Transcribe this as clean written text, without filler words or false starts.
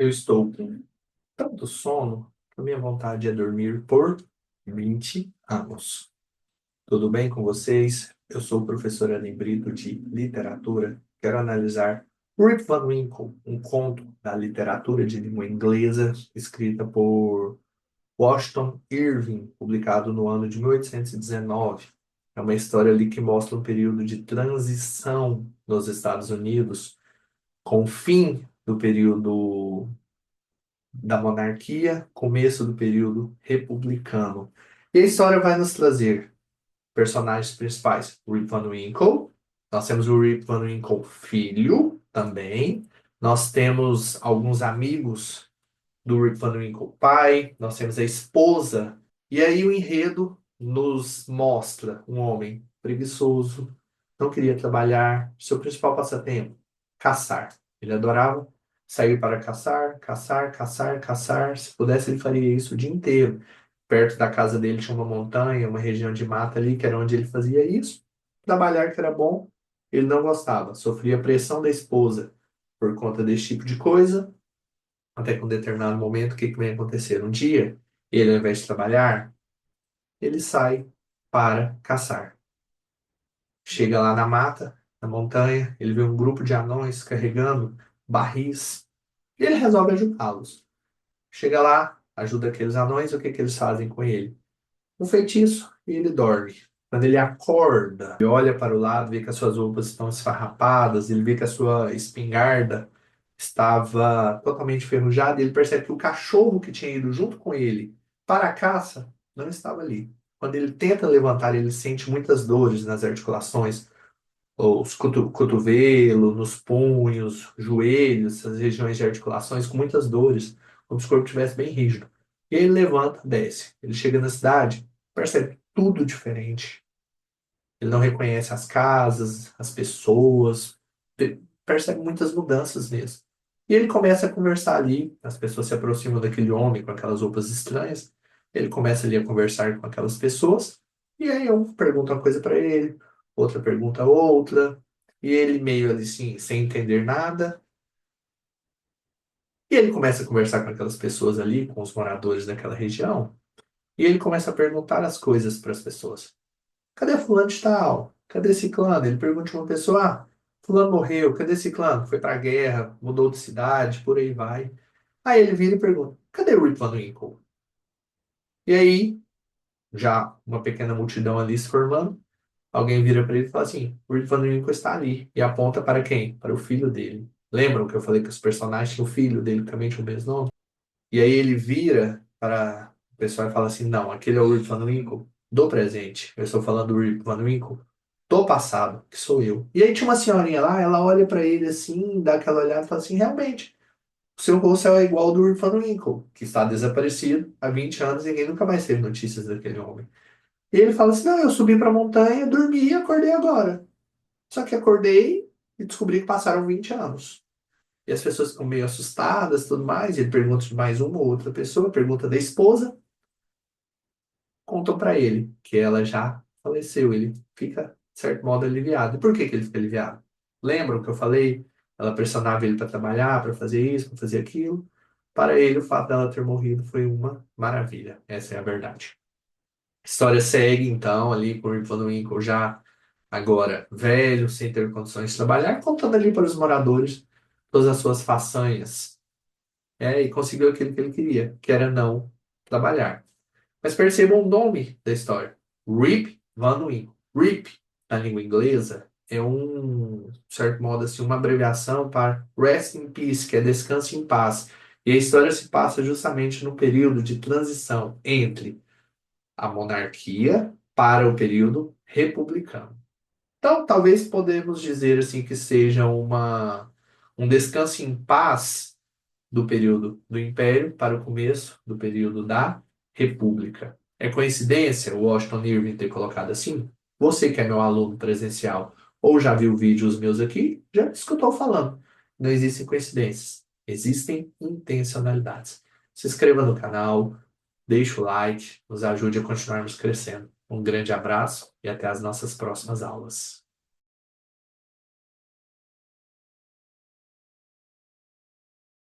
Eu estou com tanto sono que a minha vontade é dormir por 20 anos. Tudo bem com vocês? Eu sou o professor Eden Brito de literatura. Quero analisar Rip Van Winkle, um conto da literatura de língua inglesa, escrita por Washington Irving, publicado no ano de 1819. É uma história ali que mostra um período de transição nos Estados Unidos, com o fim do período da monarquia, começo do período republicano. E a história vai nos trazer personagens principais: Rip Van Winkle, nós temos o Rip Van Winkle filho também, nós temos alguns amigos do Rip Van Winkle pai, nós temos a esposa, e aí o enredo nos mostra um homem preguiçoso, não queria trabalhar, seu principal passatempo, caçar. Ele adorava sair para caçar, caçar, caçar, caçar. Se pudesse, ele faria isso o dia inteiro. Perto da casa dele tinha uma montanha, uma região de mata ali, que era onde ele fazia isso. Trabalhar, que era bom, ele não gostava. Sofria pressão da esposa por conta desse tipo de coisa, até que um determinado momento, o que que vem acontecer? Um dia, ele, ao invés de trabalhar, ele sai para caçar. Chega lá na mata, na montanha, ele vê um grupo de anões carregando barris e ele resolve ajudá-los. Chega lá, ajuda aqueles anões, e o que que eles fazem com ele? Um feitiço e ele dorme. Quando ele acorda, ele olha para o lado, vê que as suas roupas estão esfarrapadas, ele vê que a sua espingarda estava totalmente enferrujada, e ele percebe que o cachorro que tinha ido junto com ele para a caça não estava ali. Quando ele tenta levantar, ele sente muitas dores nas articulações, os cotovelo, nos punhos, joelhos, as regiões de articulações com muitas dores, como se o corpo estivesse bem rígido. E aí ele levanta, desce. Ele chega na cidade, percebe tudo diferente. Ele não reconhece as casas, as pessoas, percebe muitas mudanças mesmo. E ele começa a conversar ali, as pessoas se aproximam daquele homem com aquelas roupas estranhas. Ele começa ali a conversar com aquelas pessoas, e aí um pergunta uma coisa para ele, outra pergunta outra, e ele meio ali assim, sem entender nada. E ele começa a conversar com aquelas pessoas ali, com os moradores daquela região, e ele começa a perguntar as coisas para as pessoas. Cadê fulano de tal? Cadê ciclano? Ele pergunta a uma pessoa, fulano morreu, cadê ciclano? Foi pra guerra, mudou de cidade, por aí vai. Aí ele vira e pergunta, cadê o Rip Van Winkle? E aí, já uma pequena multidão ali se formando, alguém vira para ele e fala assim, o Rip Van Winkle está ali. E aponta para quem? Para o filho dele. Lembram que eu falei que os personagens tinham o filho dele que também tinha o mesmo nome? E aí ele vira para o pessoal e fala assim, não, aquele é o Rip Van Winkle do presente. Eu estou falando do Rip Van Winkle do passado, que sou eu. E aí tinha uma senhorinha lá, ela olha pra ele assim, dá aquela olhada e fala assim, realmente, o seu rosto é igual ao do Rip Van Winkle, que está desaparecido há 20 anos e ninguém nunca mais teve notícias daquele homem. E ele fala assim, não, eu subi pra montanha, dormi e acordei agora. Só que acordei e descobri que passaram 20 anos. E as pessoas ficam meio assustadas e tudo mais, e ele pergunta de mais uma ou outra pessoa, pergunta da esposa, contam pra ele que ela já faleceu. Ele fica, de certo modo, aliviado. E por que que ele fica aliviado? Lembram que eu falei? Ela pressionava ele para trabalhar, para fazer isso, para fazer aquilo. Para ele, o fato dela ter morrido foi uma maravilha. Essa é a verdade. A história segue, então, ali com o Rip Van Winkle já agora velho, sem ter condições de trabalhar, contando ali para os moradores todas as suas façanhas. E conseguiu aquilo que ele queria, que era não trabalhar. Mas percebam o nome da história. Rip Van Winkle. Rip, na língua inglesa, é de certo modo, assim, uma abreviação para Rest in Peace, que é descanse em paz. E a história se passa justamente no período de transição entre a monarquia para o período republicano. Então, talvez podemos dizer assim que seja um descanso em paz do período do Império para o começo do período da República. É coincidência o Washington Irving ter colocado assim? Você que é meu aluno presencial ou já viu vídeos meus aqui, já escutou falando. Não existem coincidências, existem intencionalidades. Se inscreva no canal, deixe o like, nos ajude a continuarmos crescendo. Um grande abraço e até as nossas próximas aulas.